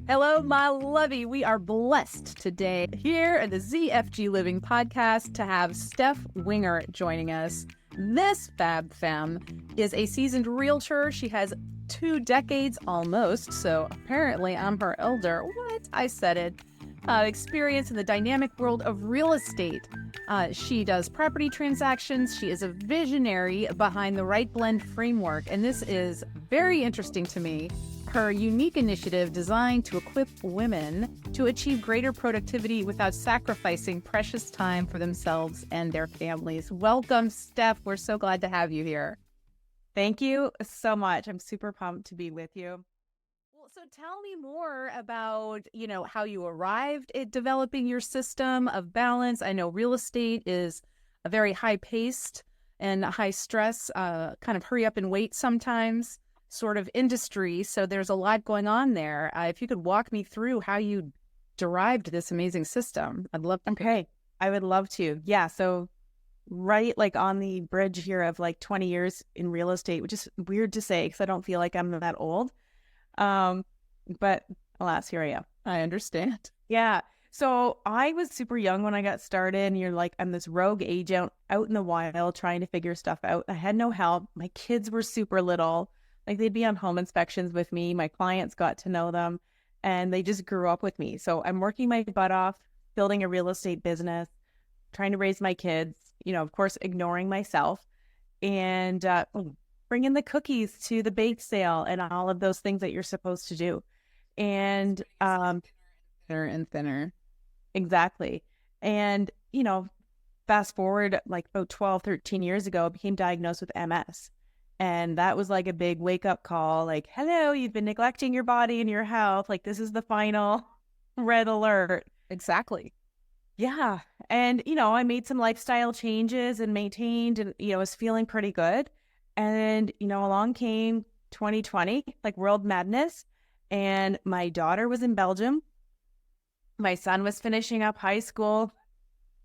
Hello, my lovey. We are blessed today here at the ZFG Living Podcast to have Steph Winger joining us. This fab femme is a seasoned realtor. She has 2 decades almost, so apparently I'm her elder. What? I said it. Experience in the dynamic world of real estate. She does property transactions. She is a visionary behind the Right Blend framework, and this is very interesting to me. Her unique initiative designed to equip women to achieve greater productivity without sacrificing precious time for themselves and their families. Welcome, Steph. We're so glad to have you here. Thank you so much. I'm super pumped to be with you. Well, so tell me more about, how you arrived at developing your system of balance. I know real estate is a very high-paced and high-stress, kind of hurry up and wait sometimes sort of industry. So there's a lot going on there. If you could walk me through how you derived this amazing system, I'd love to. Okay, I would love to. Yeah, so right on the bridge here of 20 years in real estate, which is weird to say because I don't feel like I'm that old. But alas, here I am. I understand. Yeah. So I was super young when I got started, and you're like, I'm this rogue agent out in the wild trying to figure stuff out. I had no help. My kids were super little. They'd be on home inspections with me. My clients got to know them and they just grew up with me. So I'm working my butt off, building a real estate business, trying to raise my kids, of course, ignoring myself, and bringing the cookies to the bake sale and all of those things that you're supposed to do. And thinner and thinner. Exactly. And, fast forward about 12, 13 years ago, I became diagnosed with MS. And that was a big wake up call, hello, you've been neglecting your body and your health. This is the final red alert. Exactly. Yeah. And, I made some lifestyle changes and maintained and, was feeling pretty good. And, along came 2020, world madness. And my daughter was in Belgium. My son was finishing up high school.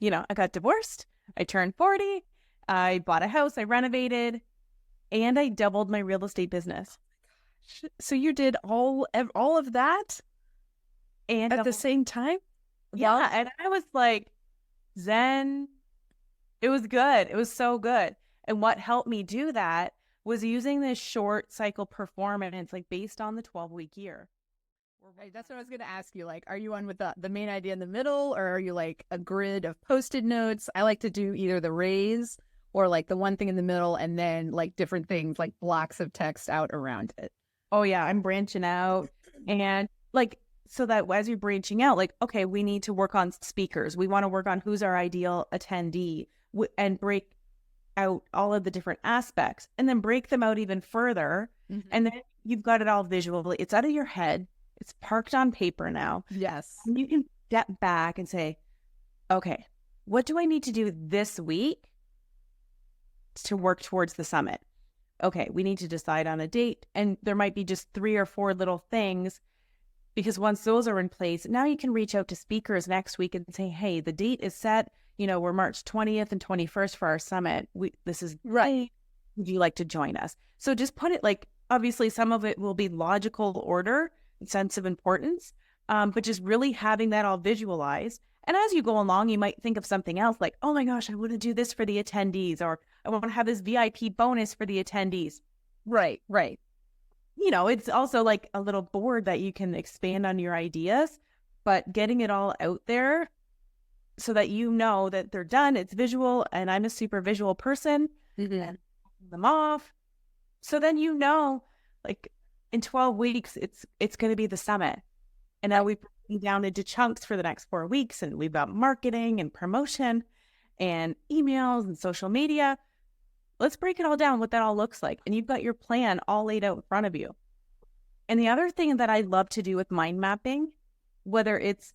I got divorced. I turned 40. I bought a house. I renovated. And I doubled my real estate business. So you did all of that and at the same time? Yeah. Wow. And I was zen. It was good. It was so good. And what helped me do that was using this short cycle performance, based on the 12-week year. Right. That's what I was going to ask you. Are you on with the main idea in the middle, or are you a grid of Post-it notes? I like to do either the raise or the one thing in the middle and then different things blocks of text out around it. Oh yeah, I'm branching out. And so that as you're branching out, okay, we need to work on speakers. We want to work on who's our ideal attendee and break out all of the different aspects and then break them out even further. Mm-hmm. And then you've got it all visually. It's out of your head. It's parked on paper now. Yes. And you can step back and say, okay, what do I need to do this week to work towards the summit? Okay, we need to decide on a date, and there might be just 3 or 4 little things, because once those are in place, now you can reach out to speakers next week and say, hey, the date is set. We're March 20th and 21st for our summit. This is right. Would you like to join us? So just put it obviously some of it will be logical order, sense of importance, but just really having that all visualized. And as you go along, you might think of something else oh my gosh, I want to do this for the attendees, or I want to have this VIP bonus for the attendees. Right. It's also a little board that you can expand on your ideas, but getting it all out there so that that they're done, it's visual, and I'm a super visual person, and them off. So then in 12 weeks, it's going to be the summit. And now we've broken down into chunks for the next 4 weeks, and we've got marketing and promotion and emails and social media. Let's break it all down, what that all looks like. And you've got your plan all laid out in front of you. And the other thing that I love to do with mind mapping, whether it's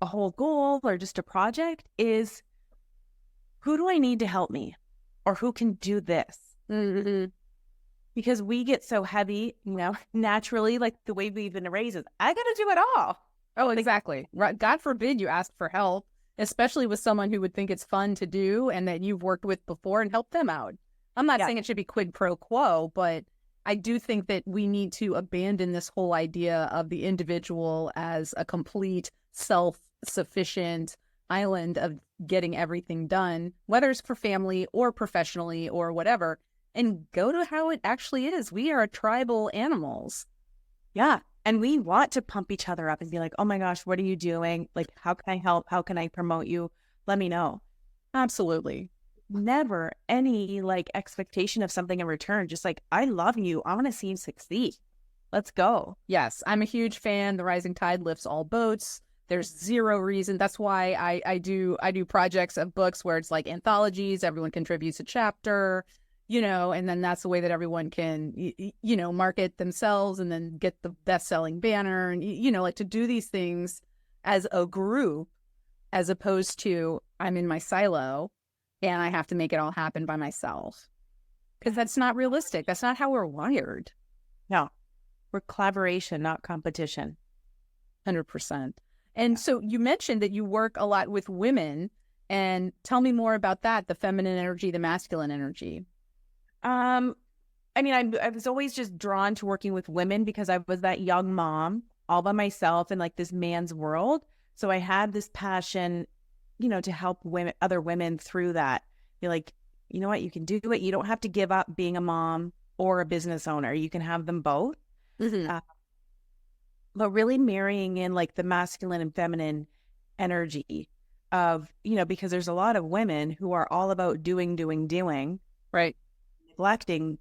a whole goal or just a project, is who do I need to help me, or who can do this? Mm-hmm. Because we get so heavy, naturally, the way we've been raised is, I got to do it all. Oh, exactly. God forbid you ask for help, especially with someone who would think it's fun to do and that you've worked with before, and help them out. I'm not saying it should be quid pro quo, but I do think that we need to abandon this whole idea of the individual as a complete self-sufficient island of getting everything done, whether it's for family or professionally or whatever, and go to how it actually is. We are tribal animals. Yeah. And we want to pump each other up and be like, oh my gosh, what are you doing? Like, how can I help? How can I promote you? Let me know. Absolutely. Never any like expectation of something in return. Just like, I love you. I want to see you succeed. Let's go. Yes, I'm a huge fan. The rising tide lifts all boats. There's zero reason. That's why I do projects of books where it's like anthologies. Everyone contributes a chapter, and then that's the way that everyone can, market themselves and then get the best-selling banner. And, like to do these things as a group, as opposed to I'm in my silo and I have to make it all happen by myself. Because that's not realistic. That's not how we're wired. No, we're collaboration, not competition. 100%. And so you mentioned that you work a lot with women, and tell me more about that, the feminine energy, the masculine energy. I mean, I was always just drawn to working with women because I was that young mom all by myself in like this man's world. So I had this passion, to help other women through that. Be like, you know what, you can do it. You don't have to give up being a mom or a business owner. You can have them both. Mm-hmm. But really marrying in like the masculine and feminine energy of, because there's a lot of women who are all about doing, right, neglecting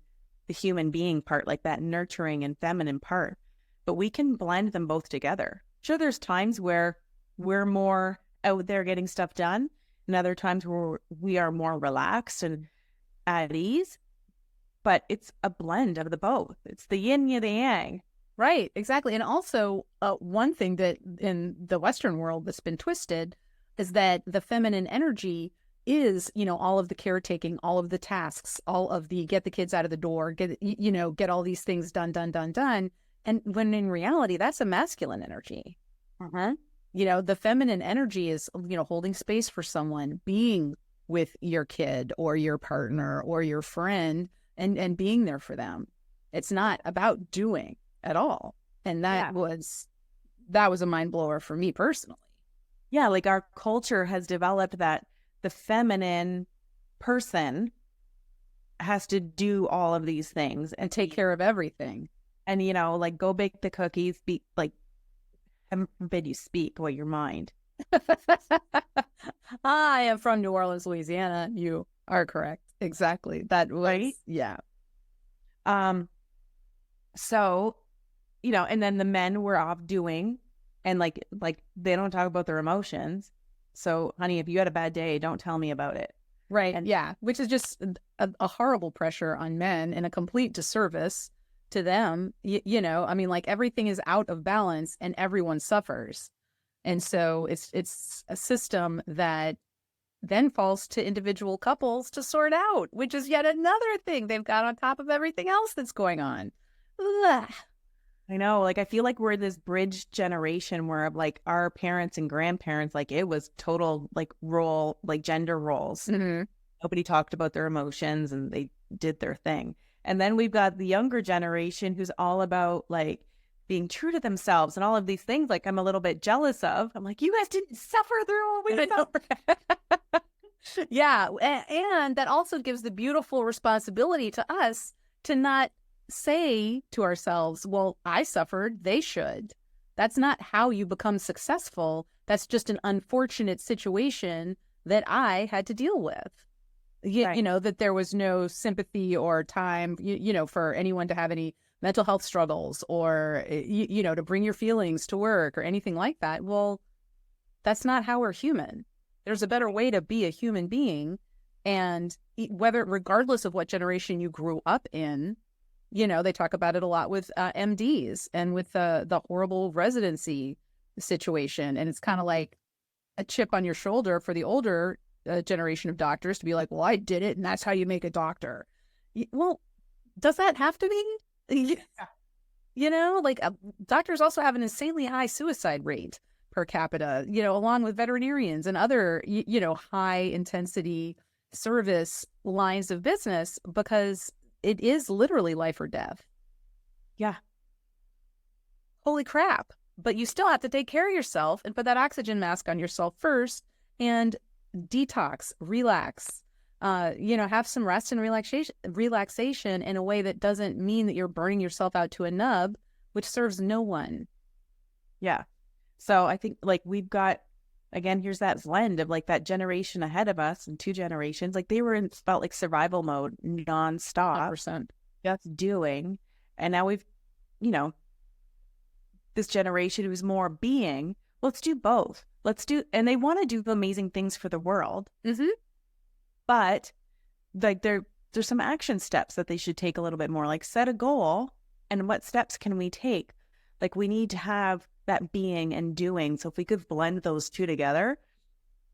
the human being part, like that nurturing and feminine part. But we can blend them both together. Sure, there's times where we're more out there getting stuff done, and other times where we are more relaxed and at ease. But it's a blend of the both. It's the yin and the yang. Right, exactly. And also, one thing that in the Western world that's been twisted is that the feminine energy is, all of the caretaking, all of the tasks, all of the get the kids out of the door, get all these things done. And when in reality, that's a masculine energy. Uh-huh. The feminine energy is, holding space for someone, being with your kid or your partner or your friend and being there for them. It's not about doing at all. And that was a mind blower for me personally. Yeah, like our culture has developed that the feminine person has to do all of these things and take care of everything. And, like go bake the cookies, be like, heaven forbid you speak what your mind. I am from New Orleans, Louisiana. You are correct. Exactly. That was, right? Yeah. So, and then the men were off doing, and like they don't talk about their emotions. So, honey, if you had a bad day, don't tell me about it. Right. And yeah, which is just a horrible pressure on men and a complete disservice to them. I mean, like everything is out of balance and everyone suffers. And so it's a system that then falls to individual couples to sort out, which is yet another thing they've got on top of everything else that's going on. Ugh. I know, like I feel like we're this bridge generation where like our parents and grandparents, like it was total like gender roles. Mm-hmm. Nobody talked about their emotions and they did their thing. And then we've got the younger generation who's all about like being true to themselves and all of these things like I'm a little bit jealous of. I'm like, you guys didn't suffer through what we suffered. Yeah. And that also gives the beautiful responsibility to us to not say to ourselves, well, I suffered, they should. That's not how you become successful. That's just an unfortunate situation that I had to deal with. Right. That there was no sympathy or time, for anyone to have any mental health struggles or, to bring your feelings to work or anything like that. Well, that's not how we're human. There's a better way to be a human being. And regardless of what generation you grew up in, they talk about it a lot with MDs and with the horrible residency situation. And it's kind of like a chip on your shoulder for the older generation of doctors to be like, well, I did it and that's how you make a doctor. Well, does that have to be? Yeah. Doctors also have an insanely high suicide rate per capita, along with veterinarians and other, high intensity service lines of business, because it is literally life or death. Yeah. Holy crap. But you still have to take care of yourself and put that oxygen mask on yourself first and detox, relax, have some rest and relaxation in a way that doesn't mean that you're burning yourself out to a nub, which serves no one. Yeah. So I think like we've got, again, here's that blend of like that generation ahead of us and 2 generations, like they were in felt like survival mode nonstop, 100%. just doing. And now we've, you know, this generation who's more being, let's do both. And they want to do amazing things for the world. Mm-hmm. But like there's some action steps that they should take a little bit more, like set a goal and what steps can we take? Like we need to have that being and doing. So if we could blend those two together.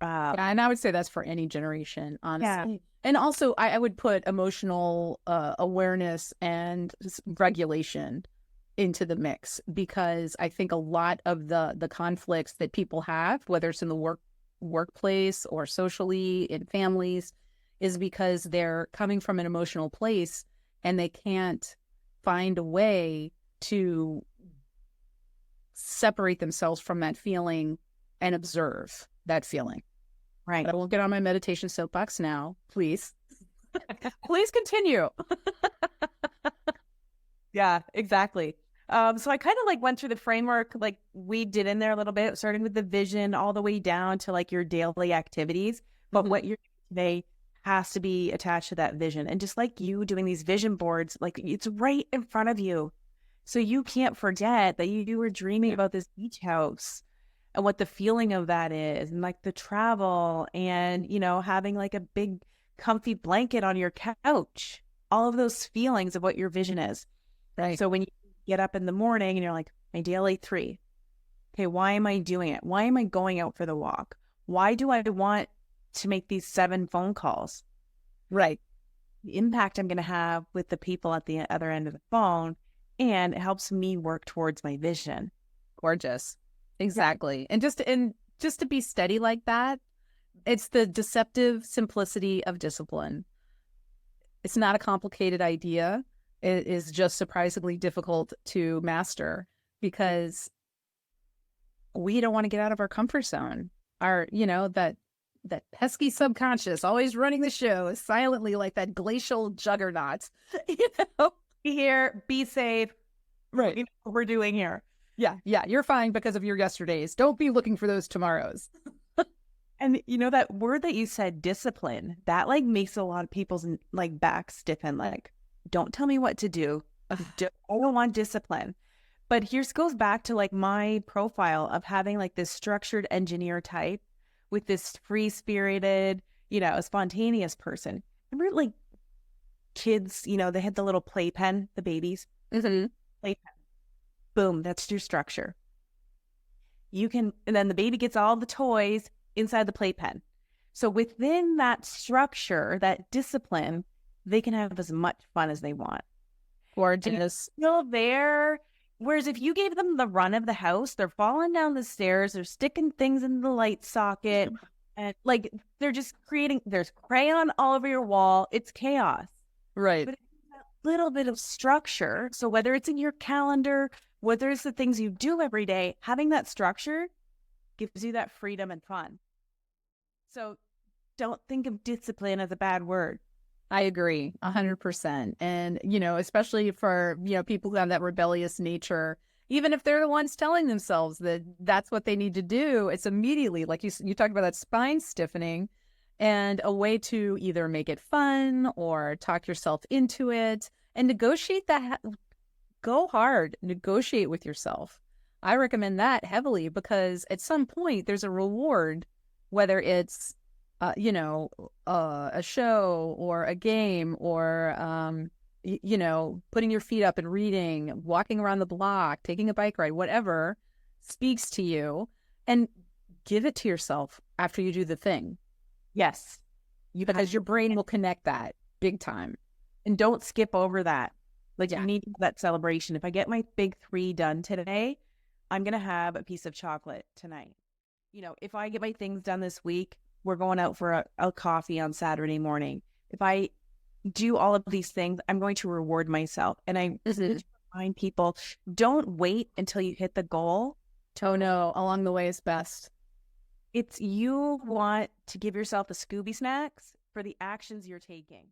And I would say that's for any generation, honestly. Yeah. And also I would put emotional awareness and regulation into the mix, because I think a lot of the conflicts that people have, whether it's in the workplace or socially in families, is because they're coming from an emotional place and they can't find a way to separate themselves from that feeling and observe that feeling. Right. But I won't get on my meditation soapbox now, please. Please continue. Yeah, exactly. So I kind of like went through the framework like we did in there a little bit, starting with the vision all the way down to like your daily activities. But what you're doing today has to be attached to that vision. And just like you doing these vision boards, like it's right in front of you. So you can't forget that you were dreaming about this beach house and what the feeling of that is, and like the travel and, having like a big comfy blanket on your couch, all of those feelings of what your vision is. Right. So when you get up in the morning and you're like, my daily 3, okay, why am I doing it? Why am I going out for the walk? Why do I want to make these 7 phone calls? Right. The impact I'm going to have with the people at the other end of the phone, and it helps me work towards my vision. Gorgeous. Exactly. And just to be steady like that, it's the deceptive simplicity of discipline. It's not a complicated idea. It is just surprisingly difficult to master because we don't want to get out of our comfort zone. That pesky subconscious always running the show is silently like that glacial juggernaut. Be here, be safe. Right. You know what we're doing here. Yeah. You're fine because of your yesterdays. Don't be looking for those tomorrows. And that word that you said, discipline, that like makes a lot of people's like back stiffen. Like, don't tell me what to do. I don't want discipline. But here's goes back to like my profile of having like this structured engineer type with this free-spirited, spontaneous person. Remember like kids, they had the little playpen, the babies. Mm-hmm. Playpen. Boom, that's your structure. And then the baby gets all the toys inside the playpen. So within that structure, that discipline, they can have as much fun as they want. Gorgeous. Still there. Whereas if you gave them the run of the house, they're falling down the stairs, they're sticking things in the light socket, and like they're just there's crayon all over your wall. It's chaos. Right. But a little bit of structure. So whether it's in your calendar, whether it's the things you do every day, having that structure gives you that freedom and fun. So don't think of discipline as a bad word. I agree 100%. And, especially for, people who have that rebellious nature, even if they're the ones telling themselves that that's what they need to do, it's immediately, like you talked about that spine stiffening, and a way to either make it fun or talk yourself into it and negotiate that. Go hard, negotiate with yourself. I recommend that heavily because at some point there's a reward, whether it's a show or a game or, putting your feet up and reading, walking around the block, taking a bike ride, whatever speaks to you, and give it to yourself after you do the thing. Yes. Because your brain will connect that big time. And don't skip over that. Like you need that celebration. If I get my big 3 done today, I'm going to have a piece of chocolate tonight. If I get my things done this week, we're going out for a coffee on Saturday morning. If I do all of these things, I'm going to reward myself. And I remind people, don't wait until you hit the goal. Tono, along the way is best. It's you want to give yourself the Scooby snacks for the actions you're taking.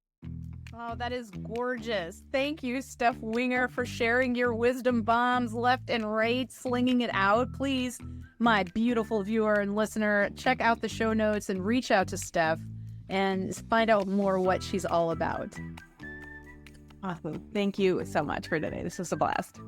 Oh, that is gorgeous. Thank you, Steph Winger, for sharing your wisdom bombs left and right, slinging it out. Please, my beautiful viewer and listener, check out the show notes and reach out to Steph and find out more what she's all about. Awesome. Thank you so much for today. This was a blast.